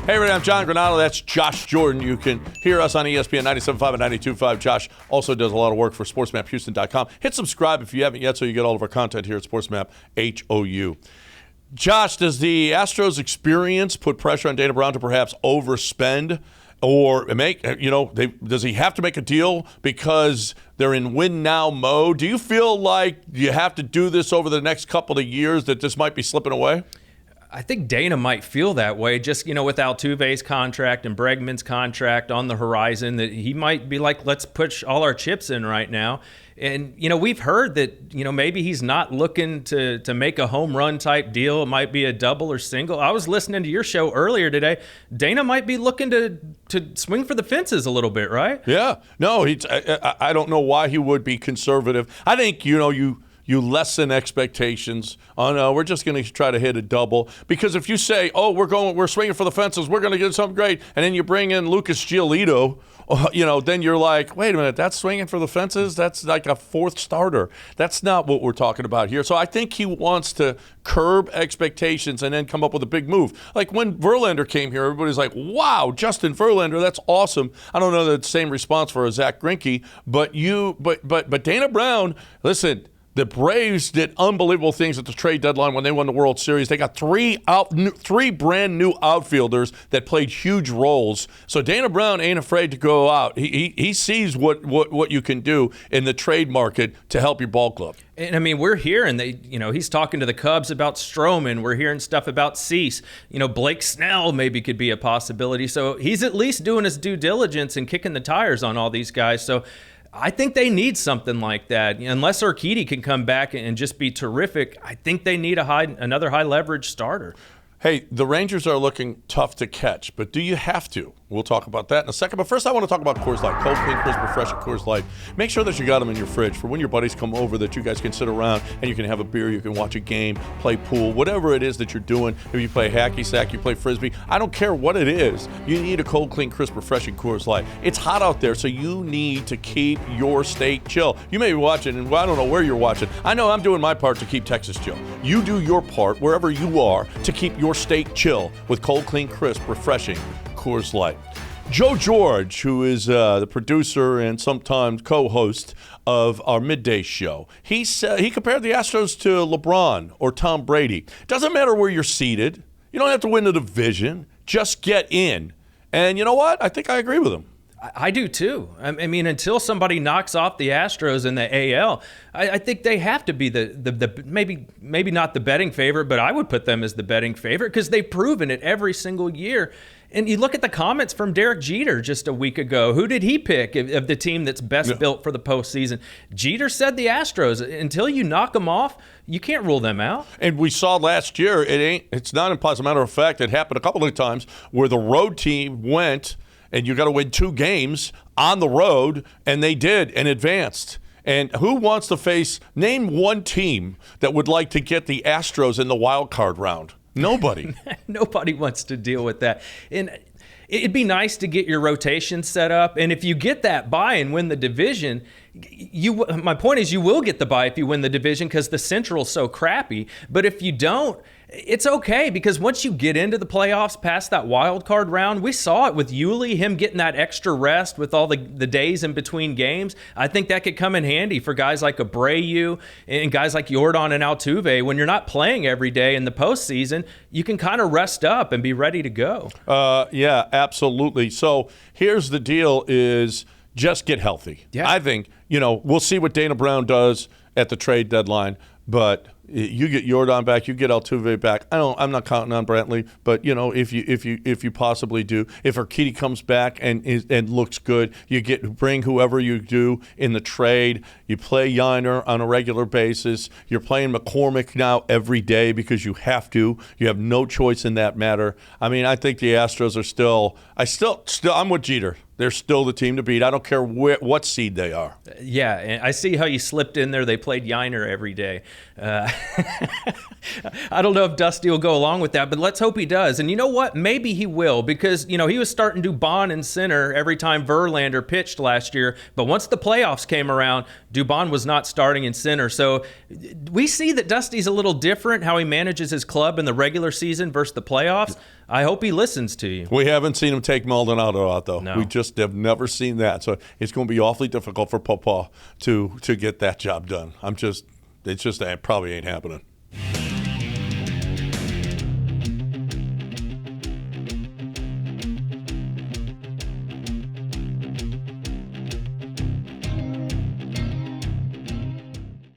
Hey, everybody, I'm John Granado. That's Josh Jordan. You can hear us on ESPN 97.5 and 92.5. Josh also does a lot of work for SportsMapHouston.com. Hit subscribe if you haven't yet so you get all of our content here at SportsMap HOU. Josh, does the Astros experience put pressure on Dana Brown to perhaps overspend or does he have to make a deal because they're in win-now mode? Do you feel like you have to do this over the next couple of years, that this might be slipping away? I think Dana might feel that way, just, with Altuve's contract and Bregman's contract on the horizon, that he might be like, let's push all our chips in right now. And, we've heard that, maybe he's not looking to make a home run type deal. It might be a double or single. I was listening to your show earlier today. Dana might be looking to swing for the fences a little bit, right? Yeah. No, I don't know why he would be conservative. I think, you lessen expectations on, we're just going to try to hit a double. Because if you say, we're swinging for the fences, we're going to get something great, and then you bring in Lucas Giolito, then you're like, wait a minute, that's swinging for the fences? That's like a fourth starter. That's not what we're talking about here. So I think he wants to curb expectations and then come up with a big move. Like when Verlander came here, everybody's like, wow, Justin Verlander, that's awesome. I don't know the same response for a Zach Greinke, but Dana Brown, listen, the Braves did unbelievable things at the trade deadline when they won the World Series. They got three brand new outfielders that played huge roles. So Dana Brown ain't afraid to go out. He sees what you can do in the trade market to help your ball club. And I mean, we're hearing he's talking to the Cubs about Stroman. We're hearing stuff about Cease. Blake Snell maybe could be a possibility. So he's at least doing his due diligence and kicking the tires on all these guys. So I think they need something like that. Unless Urquidy can come back and just be terrific, I think they need another high leverage starter. Hey, the Rangers are looking tough to catch, but do you have to? We'll talk about that in a second. But first, I want to talk about Coors Light. Cold, clean, crisp, refreshing Coors Light. Make sure that you got them in your fridge for when your buddies come over, that you guys can sit around and you can have a beer, you can watch a game, play pool, whatever it is that you're doing. If you play hacky sack, you play frisbee, I don't care what it is. You need a cold, clean, crisp, refreshing Coors Light. It's hot out there, so you need to keep your state chill. You may be watching, and I don't know where you're watching. I know I'm doing my part to keep Texas chill. You do your part, wherever you are, to keep your state chill with cold, clean, crisp, refreshing Coors Light. Joe George, who is the producer and sometimes co-host of our midday show, he compared the Astros to LeBron or Tom Brady. Doesn't matter where you're seated. You don't have to win the division. Just get in. And you know what? I think I agree with him. I do too. I mean, until somebody knocks off the Astros in the AL, I think they have to be the maybe not the betting favorite, but I would put them as the betting favorite because they've proven it every single year. And you look at the comments from Derek Jeter just a week ago. Who did he pick of the team that's best built for the postseason? Jeter said the Astros. Until you knock them off, you can't rule them out. And we saw last year, it's not impossible. Matter of fact, it happened a couple of times where the road team went, and you got to win 2 games on the road, and they did and advanced. And who wants to name one team that would like to get the Astros in the wild card round? Nobody. Nobody wants to deal with that. And it'd be nice to get your rotation set up. And if you get that bye and win the division, my point is you will get the bye if you win the division because the Central's so crappy. But if you don't, it's okay because once you get into the playoffs past that wild card round, we saw it with Yuli, him getting that extra rest with all the days in between games. I think that could come in handy for guys like Abreu and guys like Yordan and Altuve. When you're not playing every day in the postseason, you can kind of rest up and be ready to go. Yeah, absolutely. So here's the deal is just get healthy. Yeah. I think, we'll see what Dana Brown does at the trade deadline, but you get Yordan back, you get Altuve back. I'm not counting on Brantley, but if you possibly do, if Urquidy comes back and looks good, bring whoever you do in the trade. You play Yiner on a regular basis. You're playing McCormick now every day because you have to. You have no choice in that matter. I mean, I think the Astros are still. I'm with Jeter. They're still the team to beat. I don't care what seed they are. Yeah, and I see how you slipped in there. They played Yiner every day. I don't know if Dusty will go along with that, but let's hope he does. And you know what? Maybe he will, because, he was starting Dubon in center every time Verlander pitched last year. But once the playoffs came around, Dubon was not starting in center. So we see that Dusty's a little different, how he manages his club in the regular season versus the playoffs. I hope he listens to you. We haven't seen him take Maldonado out, though. No. We just have never seen that. So it's going to be awfully difficult for Papa to get that job done. It probably ain't happening.